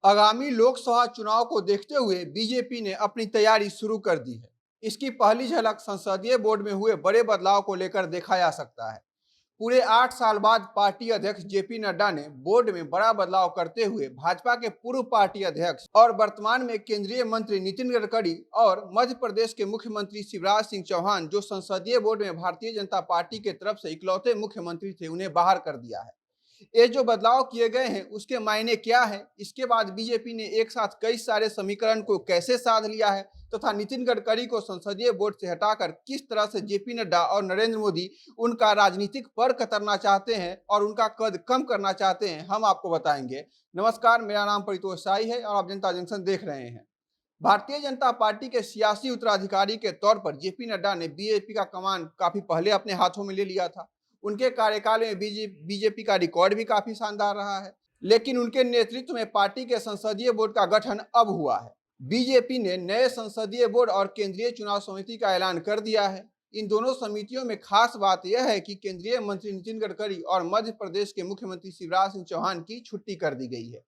आगामी लोकसभा चुनाव को देखते हुए बीजेपी ने अपनी तैयारी शुरू कर दी है। इसकी पहली झलक संसदीय बोर्ड में हुए बड़े बदलाव को लेकर देखा जा सकता है। पूरे 8 साल बाद पार्टी अध्यक्ष जेपी नड्डा ने बोर्ड में बड़ा बदलाव करते हुए भाजपा के पूर्व पार्टी अध्यक्ष और वर्तमान में केंद्रीय मंत्री नितिन गडकरी और मध्य प्रदेश के मुख्यमंत्री शिवराज सिंह चौहान, जो संसदीय बोर्ड में भारतीय जनता पार्टी के तरफ से इकलौते मुख्यमंत्री थे, उन्हें बाहर कर दिया है। ये जो बदलाव किए गए हैं उसके मायने क्या है, इसके बाद बीजेपी ने एक साथ कई सारे समीकरण को कैसे साध लिया है तथा नितिन गडकरी को संसदीय बोर्ड से हटाकर किस तरह से जेपी नड्डा और नरेंद्र मोदी उनका राजनीतिक पर कतरना चाहते हैं और उनका कद कम करना चाहते हैं, हम आपको बताएंगे। नमस्कार, मेरा नाम परितोष साई है और आप जनता जंक्शन देख रहे हैं। भारतीय जनता पार्टी के सियासी उत्तराधिकारी के तौर पर जेपी नड्डा ने बीजेपी का कमान काफी पहले अपने हाथों में ले लिया था। उनके कार्यकाल में बीजेपी का रिकॉर्ड भी काफी शानदार रहा है, लेकिन उनके नेतृत्व में पार्टी के संसदीय बोर्ड का गठन अब हुआ है। बीजेपी ने नए संसदीय बोर्ड और केंद्रीय चुनाव समिति का ऐलान कर दिया है। इन दोनों समितियों में खास बात यह है कि केंद्रीय मंत्री नितिन गडकरी और मध्य प्रदेश के मुख्यमंत्री शिवराज सिंह चौहान की छुट्टी कर दी गई है।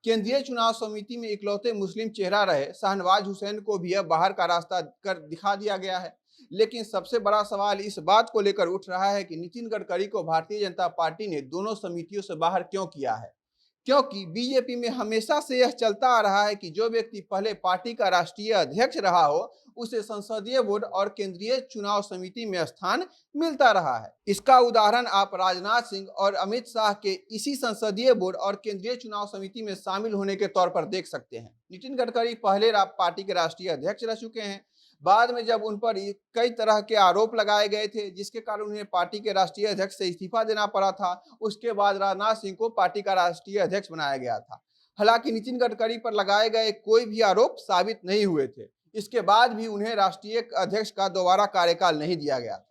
केंद्रीय चुनाव समिति में इकलौते मुस्लिम चेहरा रहे शाहनवाज हुसैन को भी अब बाहर का रास्ता कर दिखा दिया गया है। लेकिन सबसे बड़ा सवाल इस बात को लेकर उठ रहा है कि नितिन गडकरी को भारतीय जनता पार्टी ने दोनों समितियों से बाहर क्यों किया है। क्योंकि बीजेपी में हमेशा से यह चलता आ रहा है कि जो व्यक्ति पहले पार्टी का राष्ट्रीय अध्यक्ष रहा हो उसे संसदीय बोर्ड और केंद्रीय चुनाव समिति में स्थान मिलता रहा है। इसका उदाहरण आप राजनाथ सिंह और अमित शाह के इसी संसदीय बोर्ड और केंद्रीय चुनाव समिति में शामिल होने के तौर पर देख सकते हैं। नितिन गडकरी पहले पार्टी के राष्ट्रीय अध्यक्ष रह चुके हैं। बाद में जब उन पर कई तरह के आरोप लगाए गए थे जिसके कारण उन्हें पार्टी के राष्ट्रीय अध्यक्ष से इस्तीफा देना पड़ा था, उसके बाद राजनाथ सिंह को पार्टी का राष्ट्रीय अध्यक्ष बनाया गया था। हालांकि नितिन गडकरी पर लगाए गए कोई भी आरोप साबित नहीं हुए थे। इसके बाद भी उन्हें राष्ट्रीय अध्यक्ष का दोबारा कार्यकाल नहीं दिया गया था।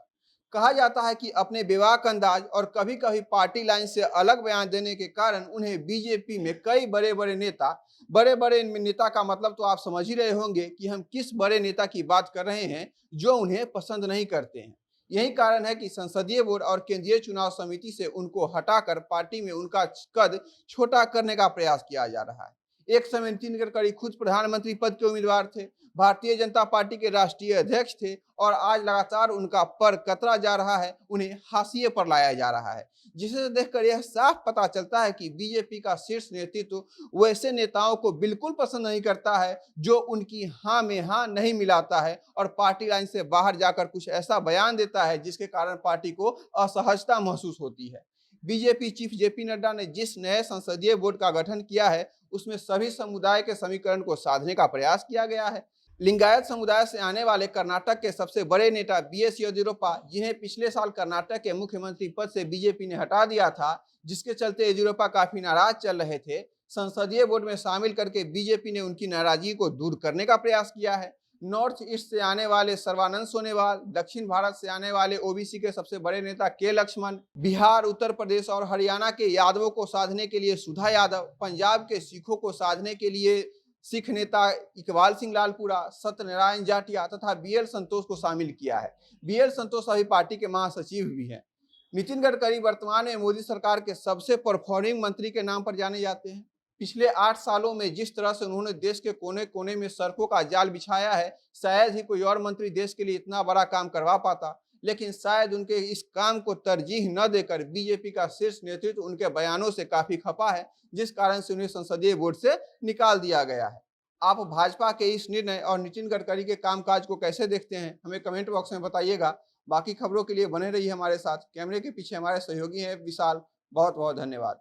कहा जाता है कि अपने बेबाक अंदाज और कभी कभी पार्टी लाइन से अलग बयान देने के कारण उन्हें बीजेपी में कई बड़े बड़े नेता का मतलब तो आप समझ ही रहे होंगे कि हम किस बड़े नेता की बात कर रहे हैं, जो उन्हें पसंद नहीं करते हैं। यही कारण है कि संसदीय बोर्ड और केंद्रीय चुनाव समिति से उनको हटाकर पार्टी में उनका कद छोटा करने का प्रयास किया जा रहा है। एक समय नितिन गडकरी खुद प्रधानमंत्री पद के उम्मीदवार थे, भारतीय जनता पार्टी के राष्ट्रीय अध्यक्ष थे और आज लगातार उनका पर कतरा जा रहा है, उन्हें हाशिए पर लाया जा रहा है। जिसे देखकर यह साफ पता चलता है कि बीजेपी का शीर्ष नेतृत्व वैसे नेताओं को बिल्कुल पसंद नहीं करता है जो उनकी हाँ में हाँ नहीं मिलाता है और पार्टी लाइन से बाहर जाकर कुछ ऐसा बयान देता है जिसके कारण पार्टी को असहजता महसूस होती है। बीजेपी चीफ जेपी नड्डा ने जिस नए संसदीय बोर्ड का गठन किया है उसमें सभी समुदाय के समीकरण को साधने का प्रयास किया गया है। लिंगायत समुदाय से आने वाले कर्नाटक के सबसे बड़े नेता बीएस येदियुरप्पा, जिन्हें पिछले साल कर्नाटक के मुख्यमंत्री पद से बीजेपी ने हटा दिया था, जिसके चलते येदियुरप्पा काफी नाराज चल रहे थे, संसदीय बोर्ड में शामिल करके बीजेपी ने उनकी नाराजगी को दूर करने का प्रयास किया है। नॉर्थ ईस्ट से आने वाले सर्बानंद सोनोवाल, दक्षिण भारत से आने वाले ओबीसी के सबसे बड़े नेता के लक्ष्मण, बिहार, उत्तर प्रदेश और हरियाणा के यादवों को साधने के लिए सुधा यादव, पंजाब के सिखों को साधने के लिए सिख नेता इकबाल सिंह लालपुरा, सत्यनारायण जाटिया तथा बीएल संतोष को शामिल किया है। बीएल संतोष अभी पार्टी के महासचिव भी हैं। नितिन गडकरी वर्तमान में मोदी सरकार के सबसे परफॉर्मिंग मंत्री के नाम पर जाने जाते हैं। पिछले 8 सालों में जिस तरह से उन्होंने देश के कोने कोने में सड़कों का जाल बिछाया है, शायद ही कोई और मंत्री देश के लिए इतना बड़ा काम करवा पाता। लेकिन शायद उनके इस काम को तरजीह न देकर बीजेपी का शीर्ष नेतृत्व उनके बयानों से काफी खफा है, जिस कारण से उन्हें संसदीय बोर्ड से निकाल दिया गया है। आप भाजपा के इस निर्णय और नितिन गडकरी के कामकाज को कैसे देखते हैं, हमें कमेंट बॉक्स में बताइएगा। बाकी खबरों के लिए बने रहिए हमारे साथ। कैमरे के पीछे हमारे सहयोगी हैं विशाल। बहुत बहुत धन्यवाद।